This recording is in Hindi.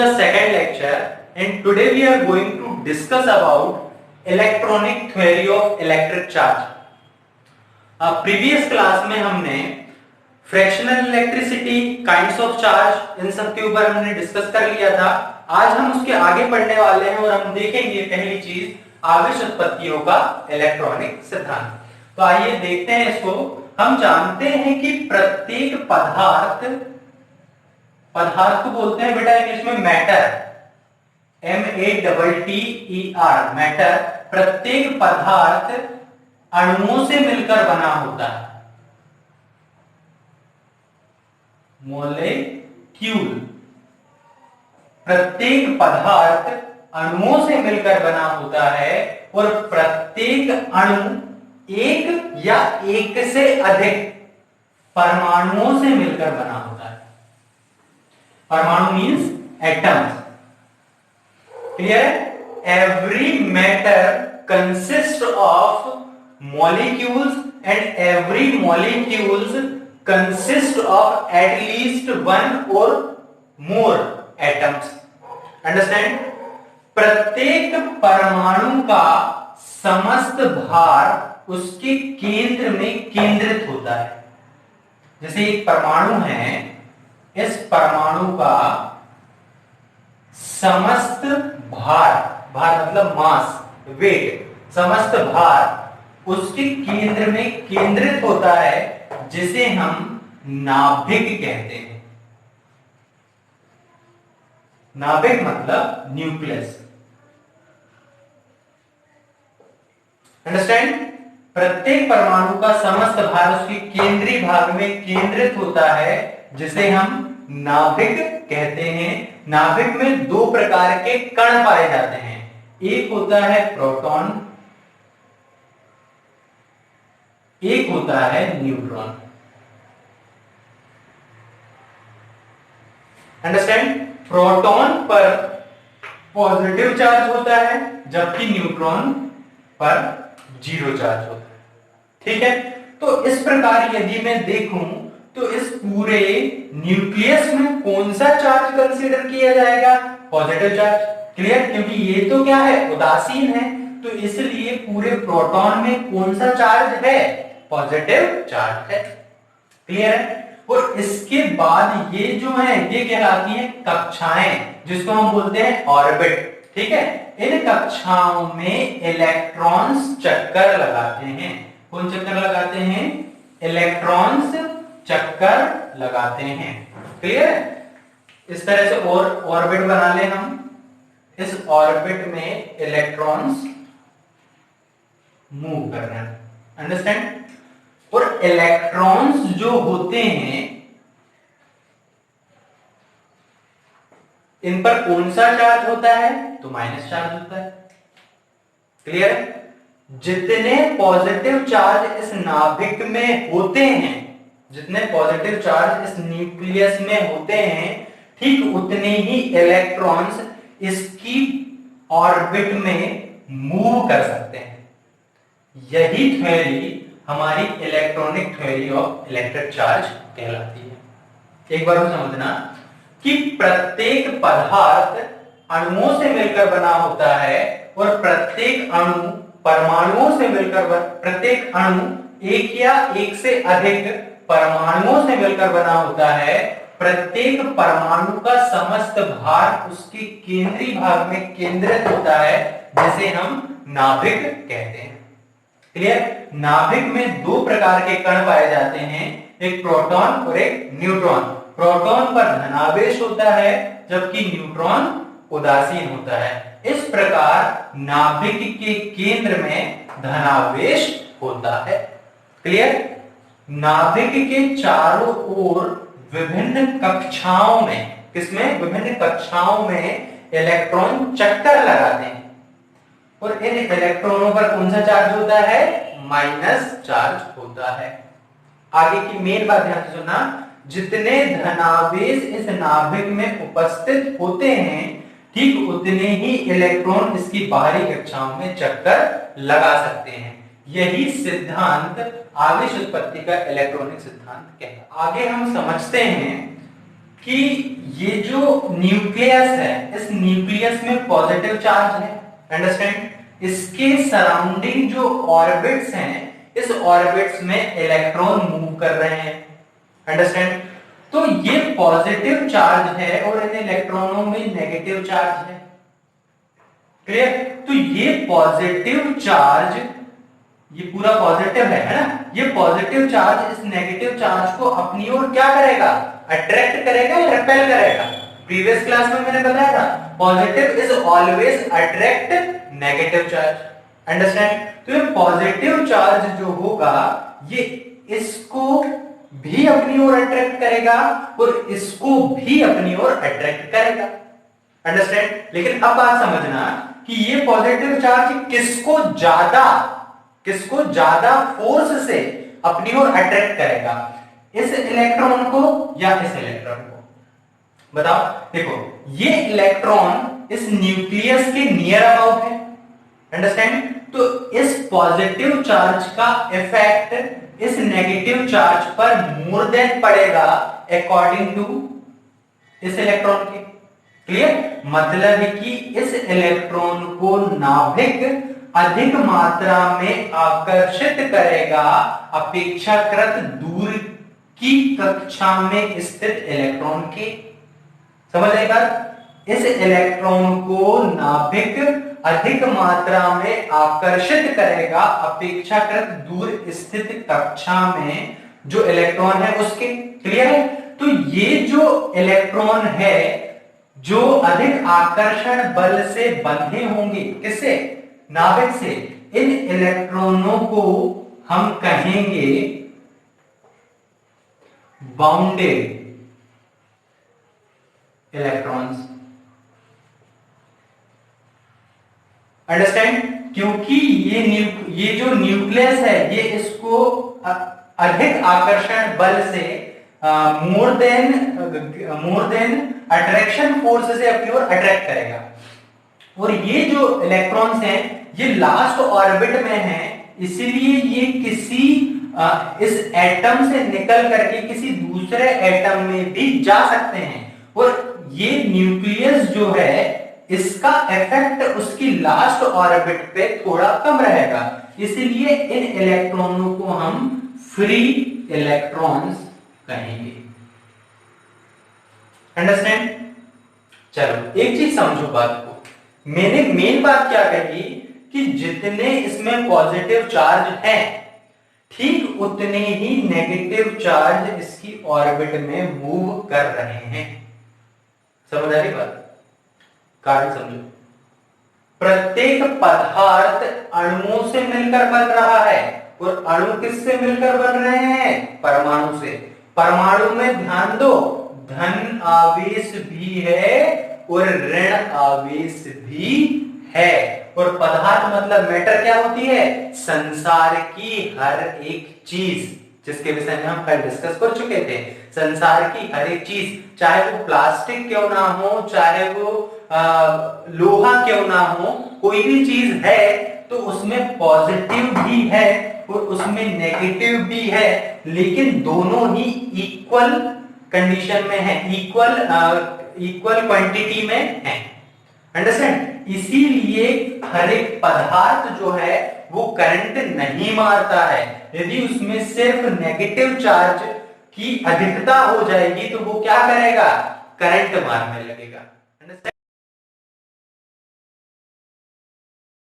the second lecture and today we are going to discuss about electronic theory of electric charge. Previous class में हमने fractional electricity, kinds of charge, इन सब के ऊपर हमने डिस्कस कर लिया था। आज हम उसके आगे पढ़ने वाले हैं और हम देखेंगे पहली चीज आवेश उत्पत्तियों का इलेक्ट्रॉनिक सिद्धांत। तो आइए देखते हैं इसको। हम जानते हैं कि प्रत्येक पदार्थ को बोलते हैं बेटा इंग्लिश में मैटर, MATTER, मैटर। प्रत्येक पदार्थ अणुओं से मिलकर बना होता है, मॉलिक्यूल। प्रत्येक पदार्थ अणुओं से मिलकर बना होता है और प्रत्येक अणु एक या एक से अधिक परमाणुओं से मिलकर बना होता है। परमाणु मीन्स एटम्स। क्लियर है? Every matter consist of molecules and every molecules consist of at least one or more atoms. Understand? प्रत्येक परमाणु का समस्त भार उसके केंद्र में केंद्रित होता है। जैसे एक परमाणु है, इस परमाणु का समस्त भार मतलब मास, वेट, समस्त भार उसके केंद्र में केंद्रित होता है, जिसे हम नाभिक कहते हैं। नाभिक मतलब न्यूक्लियस। अंडरस्टैंड? प्रत्येक परमाणु का समस्त भार उसके केंद्रीय भाग में केंद्रित होता है, जिसे हम नाभिक कहते हैं। नाभिक में दो प्रकार के कण पाए जाते हैं। एक होता है प्रोटॉन, एक होता है न्यूट्रॉन। अंडरस्टैंड? प्रोटॉन पर पॉजिटिव चार्ज होता है, जबकि न्यूट्रॉन पर जीरो चार्ज होता है। ठीक है? तो इस प्रकार यदि मैं देखूं तो इस पूरे न्यूक्लियस में कौन सा चार्ज कंसीडर किया जाएगा? Positive charge. क्लियर? क्योंकि ये तो क्या है, उदासीन है, तो इसलिए पूरे प्रोटॉन में कौन सा चार्ज है? पॉजिटिव चार्ज है। क्लियर है? और इसके बाद ये जो है ये कहलाती है कक्षाएं, जिसको हम बोलते हैं ऑर्बिट। ठीक है? इन कक्षाओं में इलेक्ट्रॉन्स चक्कर लगाते हैं। कौन चक्कर लगाते हैं? इलेक्ट्रॉन्स चक्कर लगाते हैं। क्लियर है? इस तरह से और ऑर्बिट बना ले हम। इस ऑर्बिट में इलेक्ट्रॉन्स मूव कर रहे हैं। अंडरस्टैंड? और इलेक्ट्रॉन्स जो होते हैं, इन पर कौन सा चार्ज होता है? तो माइनस चार्ज होता है। क्लियर है? जितने पॉजिटिव चार्ज इस नाभिक में होते हैं, जितने पॉजिटिव चार्ज इस न्यूक्लियस में होते हैं, ठीक उतने ही इलेक्ट्रॉन्स इसकी ऑर्बिट में मूव कर सकते हैं। यही थ्योरी हमारी electronic theory of electric charge कहलाती है। एक बार और समझना कि प्रत्येक पदार्थ अणुओं से मिलकर बना होता है और प्रत्येक अणु परमाणुओं से मिलकर प्रत्येक अणु एक या एक से अधिक परमाणुओं से मिलकर बना होता है। प्रत्येक परमाणु का समस्त भार उसके केंद्रीय भाग में केंद्रित होता है, जिसे हम नाभिक कहते हैं। क्लियर? नाभिक में दो प्रकार के कण पाए जाते हैं, एक प्रोटॉन और एक न्यूट्रॉन। प्रोटॉन पर धनावेश होता है, जबकि न्यूट्रॉन उदासीन होता है। इस प्रकार नाभिक के केंद्र में धनावेश होता है। क्लियर? नाभिक के चारों ओर विभिन्न कक्षाओं में, किसमें? विभिन्न कक्षाओं में इलेक्ट्रॉन चक्कर लगाते हैं और इन इलेक्ट्रॉनों पर कौन सा चार्ज होता है? माइनस चार्ज होता है। आगे की मेन बात ध्यान से सुनना, जितने धनावेश इस नाभिक में उपस्थित होते हैं, ठीक उतने ही इलेक्ट्रॉन इसकी बाहरी कक्षाओं में चक्कर लगा सकते हैं। यही सिद्धांत आवेश उत्पत्ति का इलेक्ट्रॉनिक सिद्धांत कहलाता है। आगे हम समझते हैं कि ये जो न्यूक्लियस है, इस न्यूक्लियस में पॉजिटिव चार्ज है, अंडरस्टैंड। इसके सराउंडिंग जो ऑर्बिट्स हैं, इस ऑर्बिट्स में इलेक्ट्रॉन मूव कर रहे हैं, अंडरस्टैंड। तो ये पॉजिटिव चार्ज है और इन इलेक्ट्रॉनों में नेगेटिव चार्ज है, क्लियर। तो ये पॉजिटिव चार्ज, ये पूरा पॉजिटिव है ना, ये पॉजिटिव चार्ज इस नेगेटिव चार्ज को अपनी ओर क्या करेगा, अट्रैक्ट करेगा या रिपेल करेगा। प्रीवियस क्लास में मैंने बताया था positive is always attract negative charge, understand. तो ये पॉजिटिव चार्ज जो होगा ये इसको भी अपनी ओर अट्रैक्ट करेगा और इसको भी अपनी ओर अट्रैक्ट करेगा, अंडरस्टैंड। लेकिन अब बात समझना कि ये पॉजिटिव चार्ज किसको ज्यादा फोर्स से अपनी ओर अट्रैक्ट करेगा, इस इलेक्ट्रॉन को या इस इलेक्ट्रॉन को, बताओ। देखो ये इलेक्ट्रॉन इस न्यूक्लियस के नियर अबाउट है, अंडरस्टैंड। तो इस पॉजिटिव चार्ज का इफेक्ट इस नेगेटिव चार्ज पर मोर देन पड़ेगा अकॉर्डिंग टू इस इलेक्ट्रॉन के, क्लियर। मतलब है कि इस इलेक्ट्रॉन को नाभिक अधिक मात्रा में आकर्षित करेगा अपेक्षाकृत दूर की कक्षा में स्थित इलेक्ट्रॉन के, समझ आई बात। इस इलेक्ट्रॉन को नाभिक अधिक मात्रा में आकर्षित करेगा अपेक्षाकृत दूर स्थित कक्षा में जो इलेक्ट्रॉन है उसके, क्लियर है। तो ये जो इलेक्ट्रॉन है जो अधिक आकर्षण बल से बंधे होंगे, किससे, नाभिक से, इन इलेक्ट्रॉनों को हम कहेंगे बाउंडेड इलेक्ट्रॉन्स, अंडरस्टैंड। क्योंकि ये जो न्यूक्लियस है ये इसको अधिक आकर्षण बल से मोर देन अट्रैक्शन फोर्स से अपनी ओर अट्रैक्ट करेगा। और ये जो इलेक्ट्रॉन्स हैं ये लास्ट ऑर्बिट में हैं, इसीलिए ये किसी इस एटम से निकल करके किसी दूसरे एटम में भी जा सकते हैं। और ये न्यूक्लियस जो है इसका इफेक्ट उसकी लास्ट ऑर्बिट पे थोड़ा कम रहेगा, इसलिए इन इलेक्ट्रॉनों को हम फ्री इलेक्ट्रॉन्स कहेंगे, अंडरस्टैंड। चलो एक चीज समझो बात को, मैंने मेन बात क्या कही कि जितने इसमें पॉजिटिव चार्ज है ठीक उतने ही नेगेटिव चार्ज इसकी ऑर्बिट में मूव कर रहे हैं, समझ आ रही बात। कारण समझो, प्रत्येक पदार्थ अणुओं से मिलकर बन रहा है और अणु किससे मिलकर बन रहे हैं, परमाणु से। परमाणु में ध्यान दो, धन आवेश भी है और ऋण आवेश भी है। और पदार्थ मतलब मैटर क्या होती है, संसार की हर एक चीज, जिसके विषय में हम कल डिस्कस कर चुके थे। संसार की हर एक चीज, चाहे वो प्लास्टिक क्यों ना हो, चाहे वो लोहा क्यों ना हो, कोई भी चीज है तो उसमें पॉजिटिव भी है और उसमें नेगेटिव भी है, लेकिन दोनों ही इक्वल कंडीशन में है, इक्वल क्वांटिटी में है, अंडरस्टैंड। इसीलिए हर एक पदार्थ जो है वो करंट नहीं मारता है। यदि उसमें सिर्फ नेगेटिव चार्ज की अधिकता हो जाएगी तो वो क्या करेगा, करंट मारने लगेगा।